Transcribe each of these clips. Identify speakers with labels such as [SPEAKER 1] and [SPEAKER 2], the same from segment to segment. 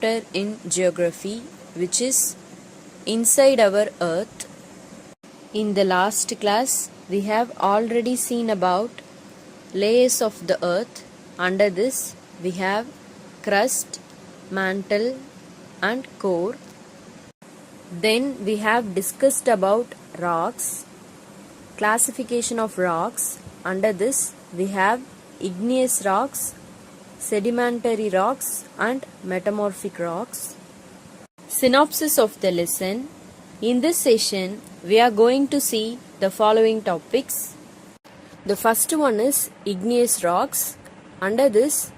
[SPEAKER 1] chapter in geography, which is inside our earth. In the last class, we have already seen about layers of the earth. Under this, we have crust, mantle, and core. Then we have discussed about rocks, classification of rocks. Under this, we have igneous rocks, sedimentary rocks, and metamorphic rocks. Synopsis of the lesson. In this session, we are going to see the following topics. The first one is igneous rocks. Under this,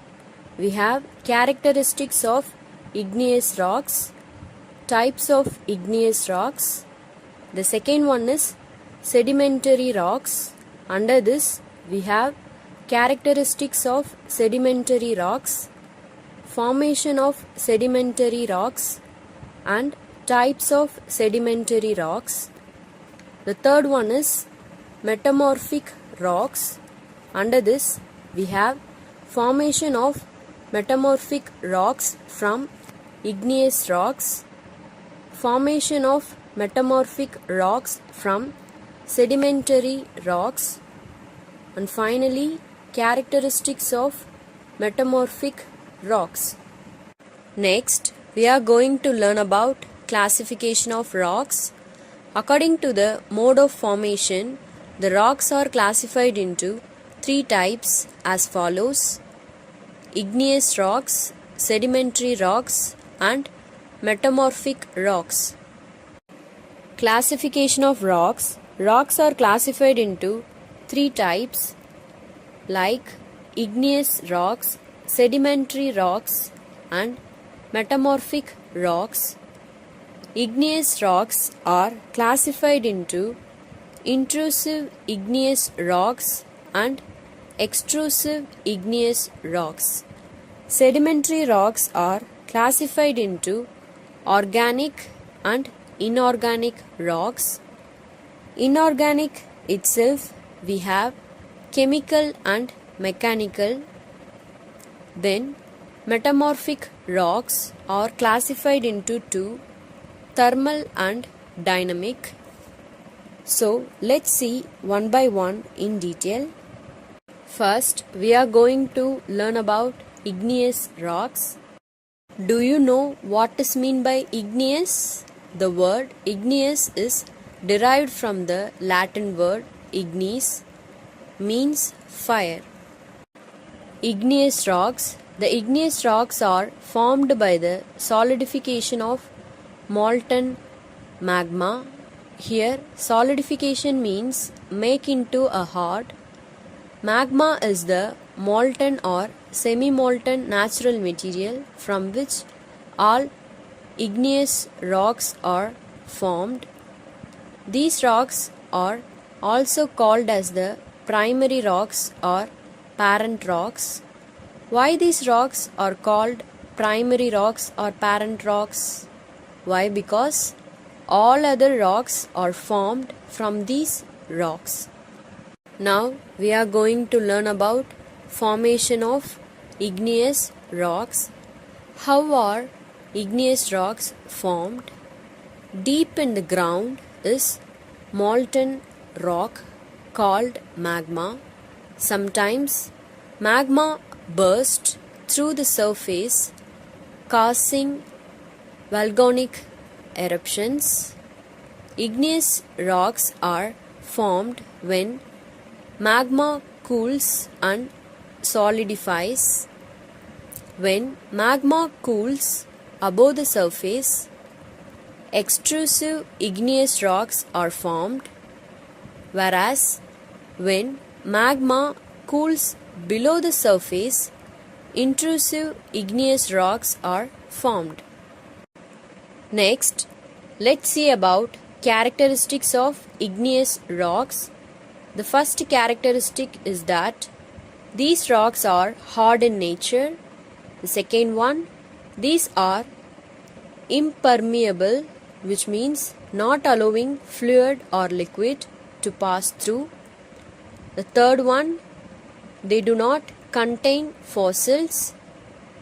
[SPEAKER 1] we have characteristics of igneous rocks, types of igneous rocks. The second one is sedimentary rocks. Under this, we have characteristics of sedimentary rocks, formation of sedimentary rocks, and types of sedimentary rocks. The third one is metamorphic rocks. Under this, we have formation of metamorphic rocks from igneous rocks, formation of metamorphic rocks from sedimentary rocks, and finally characteristics of metamorphic rocks. Next, we are going to learn about classification of rocks. According to the mode of formation, the rocks are classified into three types as follows: igneous rocks, sedimentary rocks, and metamorphic rocks. Classification of rocks. Rocks are classified into three types like igneous rocks, sedimentary rocks, and metamorphic rocks. Igneous rocks are classified into intrusive igneous rocks and extrusive igneous rocks. Sedimentary rocks are classified into organic and inorganic rocks. Inorganic itself we have chemical and mechanical. Then metamorphic rocks are classified into two, thermal and dynamic. So let's see one by one in detail. First, we are going to learn about igneous rocks. Do you know what is meant by igneous? The word igneous is derived from the Latin word ignis, means fire. Igneous rocks. The igneous rocks are formed by the solidification of molten magma. Here, solidification means make into a hard. Magma is the molten or semi-molten natural material from which all igneous rocks are formed. These rocks are also called as the primary rocks or parent rocks. Why these rocks are called primary rocks or parent rocks? Why? Because all other rocks are formed from these rocks. Now we are going to learn about formation of igneous rocks. How are igneous rocks formed? Deep in the ground is molten rock called magma. Sometimes magma bursts through the surface, causing volcanic eruptions. Igneous rocks are formed when magma cools and solidifies. When magma cools above the surface, extrusive igneous rocks are formed, whereas when magma cools below the surface, intrusive igneous rocks are formed. Next, let's see about characteristics of igneous rocks. The first characteristic is that these rocks are hard in nature. The second one, these are impermeable, which means not allowing fluid or liquid to pass through. The third one, they do not contain fossils.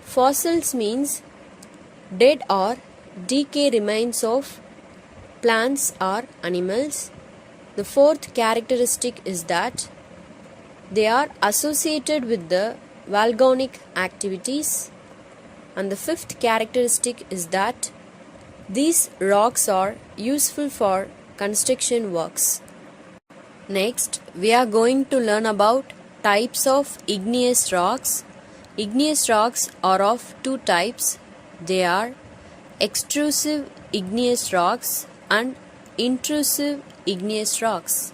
[SPEAKER 1] Fossils means dead or decay remains of plants or animals. The fourth characteristic is that they are associated with the volcanic activities. And the fifth characteristic is that these rocks are useful for construction works. Next, we are going to learn about types of igneous rocks. Igneous rocks are of two types. They are extrusive igneous rocks and intrusive igneous rocks.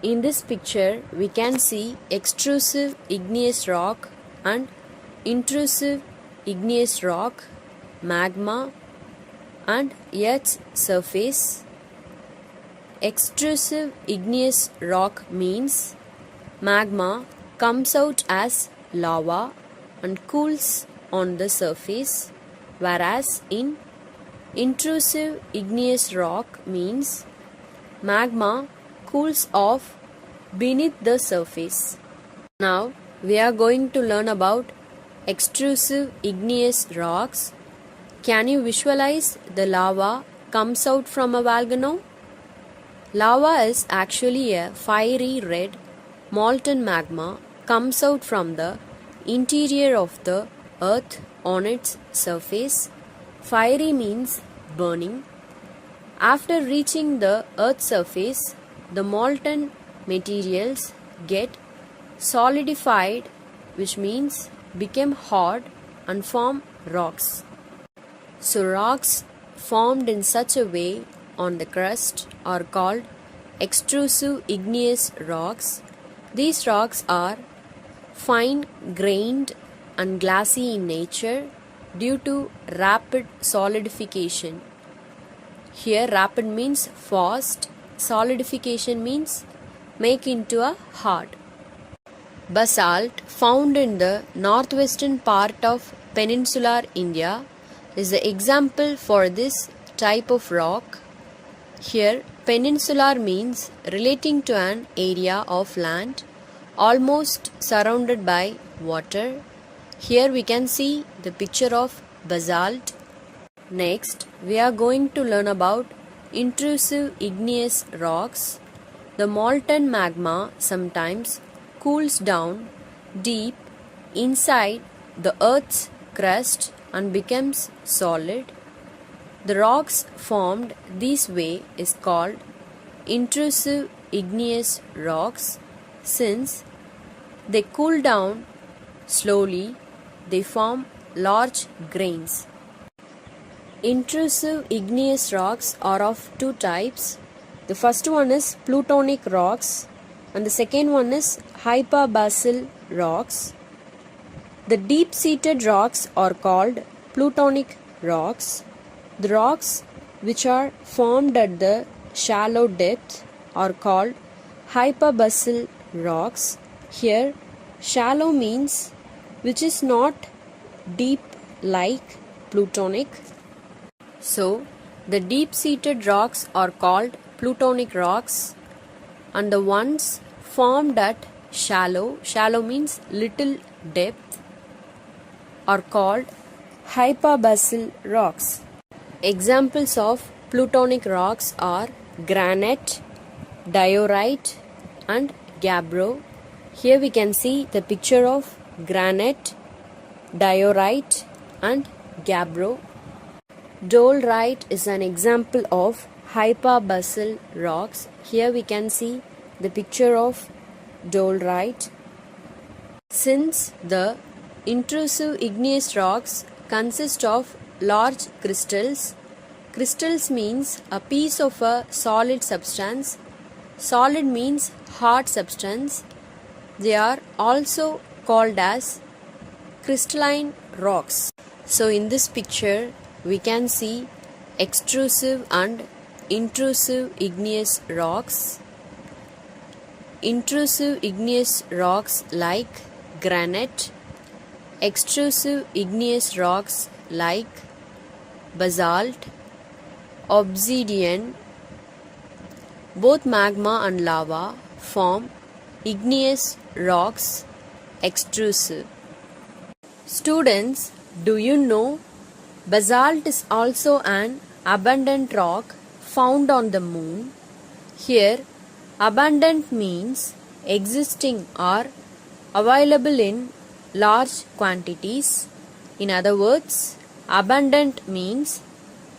[SPEAKER 1] In this picture, we can see extrusive igneous rock and intrusive igneous rock, magma and Earth's surface. Extrusive igneous rock means magma comes out as lava and cools on the surface, whereas in intrusive igneous rock means magma cools off beneath the surface. Now we are going to learn about extrusive igneous rocks. Can you visualize the lava comes out from a volcano? Lava is actually a fiery red molten magma comes out from the interior of the earth on its surface. Fiery means burning. After reaching the earth's surface, the molten materials get solidified, which means become hard and form rocks. So rocks formed in such a way on the crust are called extrusive igneous rocks. These rocks are fine grained and glassy in nature due to rapid solidification. Here rapid means fast, solidification means make into a hard. Basalt, found in the northwestern part of peninsular India, is the example for this type of rock. Here peninsular means relating to an area of land almost surrounded by water. Here we can see the picture of basalt. Next, we are going to learn about intrusive igneous rocks. The molten magma sometimes cools down deep inside the earth's crust and becomes solid. The rocks formed this way is called intrusive igneous rocks. Since they cool down slowly, they form large grains. Intrusive igneous rocks are of two types. The first one is plutonic rocks and the second one is hyperbasal rocks. The deep-seated rocks are called plutonic rocks. The rocks which are formed at the shallow depth are called hyperbasal rocks. Here shallow means which is not deep like plutonic. So the deep-seated rocks are called plutonic rocks and the ones formed at shallow means little depth, are called hyperbasal rocks. Examples of plutonic rocks are granite, diorite and gabbro. Here we can see the picture of granite, diorite and gabbro. Dolerite is an example of hyperbasal rocks. Here we can see the picture of dolerite. Since the intrusive igneous rocks consist of large crystals, crystals means a piece of a solid substance. Solid means hard substance. They are also called as crystalline rocks. So in this picture we can see extrusive and intrusive igneous rocks. Intrusive igneous rocks like granite, extrusive igneous rocks like basalt, obsidian. Both magma and lava form igneous rocks, extrusive. Students, do you know Basalt is also an abundant rock found on the moon. Here, abundant means existing or available in large quantities. In other words, abundant means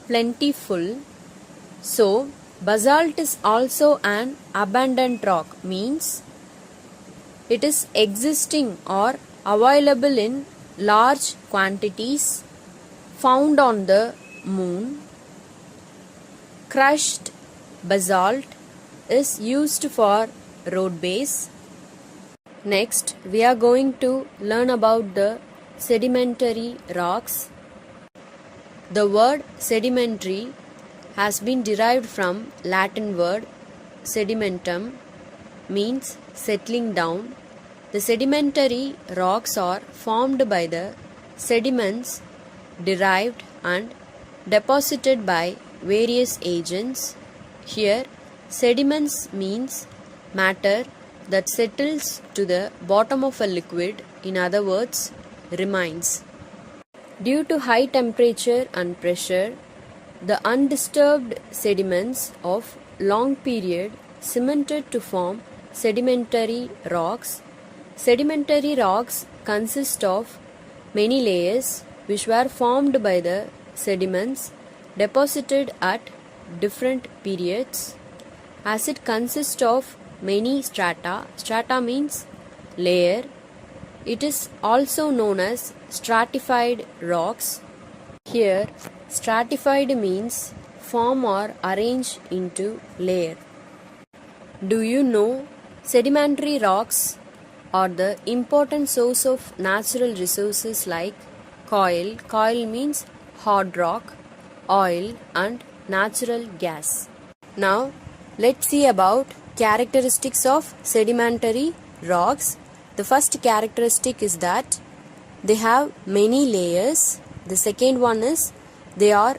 [SPEAKER 1] plentiful. So, basalt is also an abundant rock means it is existing or available in large quantities found on the moon. Crushed basalt is used for road base. Next, we are going to learn about the sedimentary rocks. The word sedimentary has been derived from Latin word sedimentum, means settling down. The sedimentary rocks are formed by the sediments derived and deposited by various agents. Here, sediments means matter that settles to the bottom of a liquid, in other words, remains. Due to high temperature and pressure, the undisturbed sediments of long period cemented to form sedimentary rocks. Sedimentary rocks consist of many layers which were formed by the sediments deposited at different periods. As it consists of many strata, strata means layer, it is also known as stratified rocks. Here, stratified means form or arrange into layer. Do you know sedimentary rocks are the important source of natural resources like coal. Coal means hard rock, oil and natural gas. Now, let's see about characteristics of sedimentary rocks. The first characteristic is that they have many layers. The second one is they are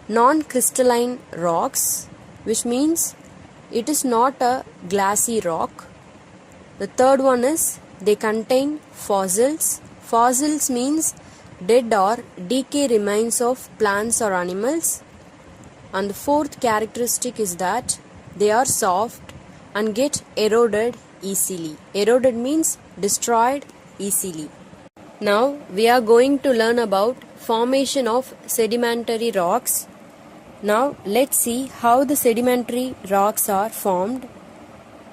[SPEAKER 1] non-crystalline rocks, which means it is not a glassy rock. The third one is they contain fossils. Fossils means dead or decay remains of plants or animals. And the fourth characteristic is that they are soft and get eroded easily. Eroded means destroyed easily. Now we are going to learn about formation of sedimentary rocks. Now let's see how the sedimentary rocks are formed.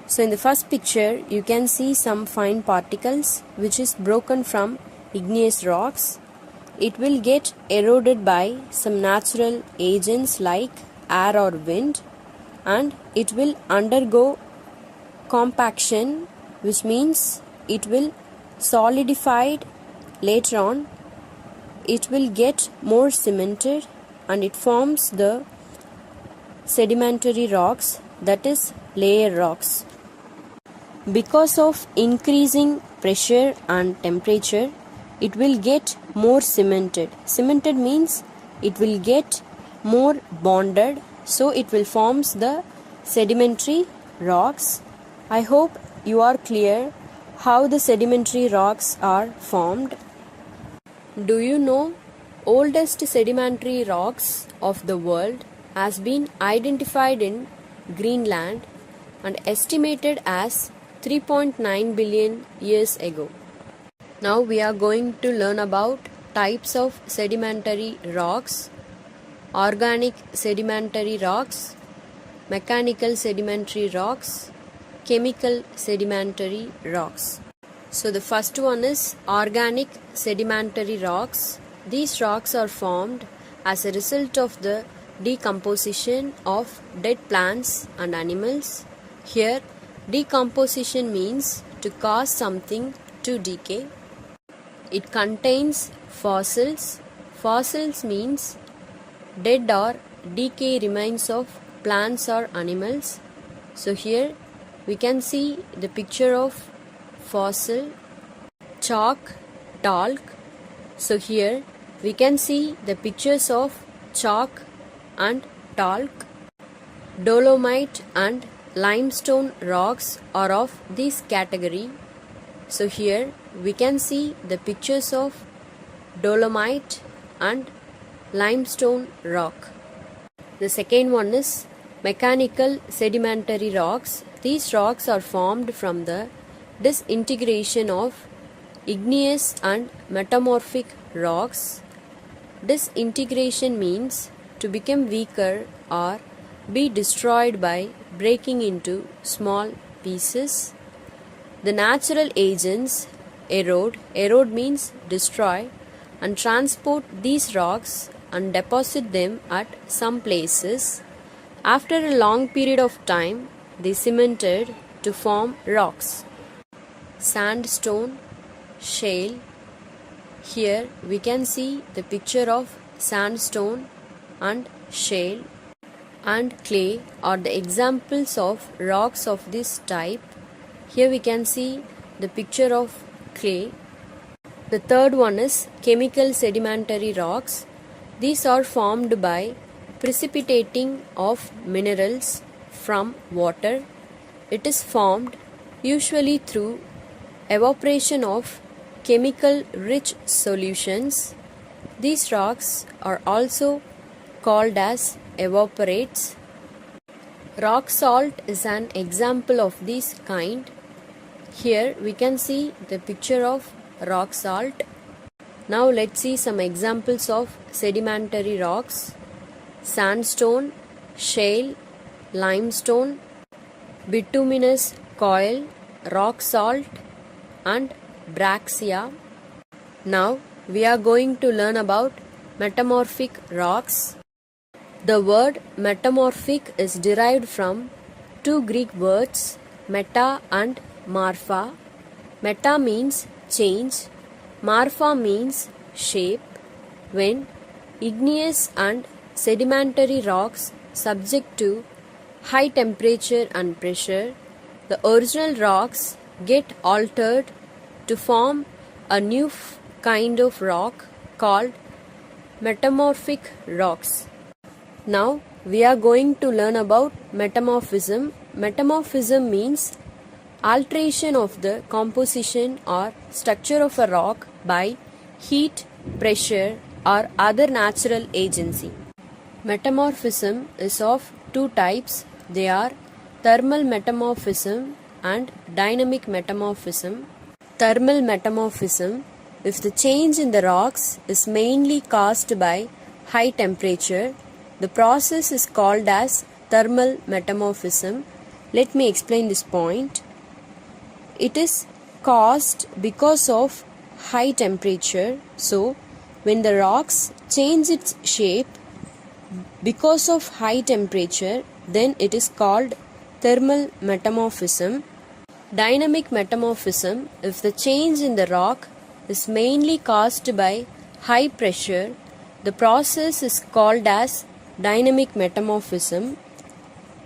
[SPEAKER 1] So in the first picture you can see some fine particles which is broken from igneous rocks. It will get eroded by some natural agents like air or wind, and it will undergo compaction, which means it will solidified later on. It will get more cemented and it forms the sedimentary rocks, that is layer rocks. Because of increasing pressure and temperature, it will get more cemented. Cemented means it will get more bonded, so it will forms the sedimentary rocks. I hope you are clear how the sedimentary rocks are formed. Do you know oldest sedimentary rocks of the world has been identified in Greenland and estimated as 3.9 billion years ago. Now we are going to learn about types of sedimentary rocks: organic sedimentary rocks, mechanical sedimentary rocks, chemical sedimentary rocks. So the first one is organic sedimentary rocks. These rocks are formed as a result of the decomposition of dead plants and animals. Here, decomposition means to cause something to decay. It contains fossils. Fossils means dead or decay remains of plants or animals. So here we can see the picture of fossil, chalk, talc. So here we can see the pictures of chalk and talc. Dolomite and limestone rocks are of this category. So here we can see the pictures of dolomite and limestone rock. The second one is mechanical sedimentary rocks. These rocks are formed from the disintegration of igneous and metamorphic rocks. Disintegration means to become weaker or be destroyed by breaking into small pieces. The natural agents erode means destroy, and transport these rocks and deposit them at some places. After a long period of time, they cemented to form rocks. Sandstone, shale. Here we can see the picture of sandstone and shale and clay are the examples of rocks of this type. Here we can see the picture of clay. The third one is chemical sedimentary rocks. These are formed by precipitating of minerals from water. It is formed usually through evaporation of chemical rich solutions. These rocks are also called as evaporates. Rock salt is an example of this kind. Here we can see the picture of rock salt. Now let's see some examples of sedimentary rocks. Sandstone, shale, limestone, bituminous coal, rock salt and braccia. Now we are going to learn about metamorphic rocks. The word metamorphic is derived from two Greek words, meta and morpha. Meta means change, morpha means shape. When igneous and sedimentary rocks subject to high temperature and pressure, the original rocks get altered to form a new kind of rock called metamorphic rocks. Now we are going to learn about metamorphism. Metamorphism means alteration of the composition or structure of a rock by heat, pressure or other natural agency. Metamorphism is of two types. They are thermal metamorphism and dynamic metamorphism. Thermal metamorphism, if the change in the rocks is mainly caused by high temperature, the process is called as thermal metamorphism. Let me explain this point. It is caused because of high temperature. So, when the rocks change its shape because of high temperature, then it is called thermal metamorphism. Dynamic metamorphism, if the change in the rock is mainly caused by high pressure, the process is called as dynamic metamorphism,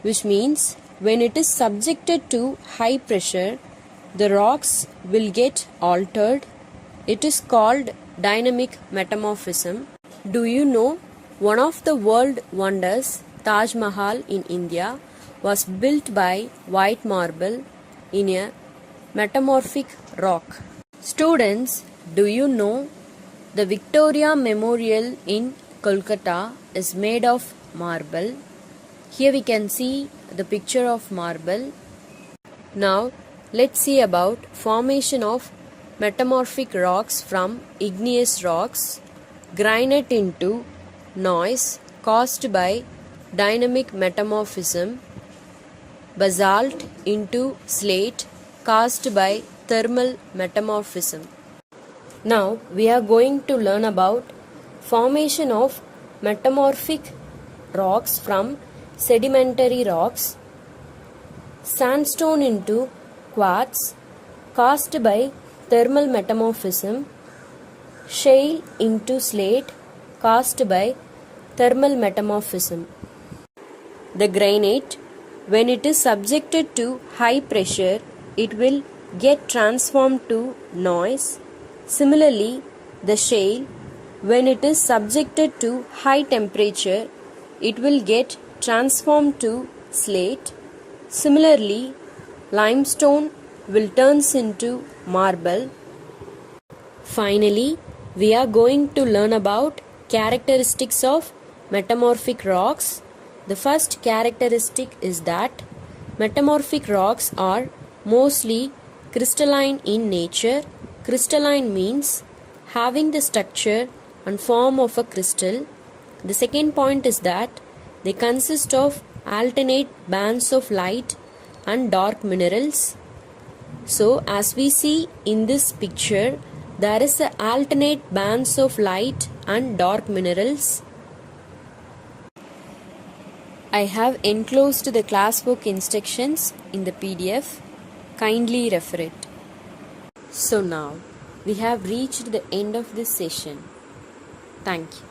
[SPEAKER 1] which means when it is subjected to high pressure, the rocks will get altered. It is called dynamic metamorphism. Do you know one of the world wonders, Taj Mahal in India, was built by white marble in a metamorphic rock? Students, do you know the Victoria Memorial in Kolkata is made of marble? Here we can see the picture of marble. Now let's see about formation of metamorphic rocks from igneous rocks. Granite into noise caused by dynamic metamorphism. Basalt into slate caused by thermal metamorphism. Now we are going to learn about formation of metamorphic rocks from sedimentary rocks. Sandstone into quartz caused by thermal metamorphism. Shale into slate caused by thermal metamorphism. The granite, when it is subjected to high pressure, it will get transformed to noise. Similarly, the shale, when it is subjected to high temperature, it will get transformed to slate. Similarly, limestone will turn into marble. Finally, we are going to learn about Characteristics of metamorphic rocks. The first characteristic is that metamorphic rocks are mostly crystalline in nature. Crystalline means having the structure and form of a crystal. The second point is that they consist of alternate bands of light and dark minerals. So as we see in this picture, there is a alternate bands of light and dark minerals. I have enclosed the classwork instructions in the PDF. Kindly refer it. So now we have reached the end of this session. Thank you.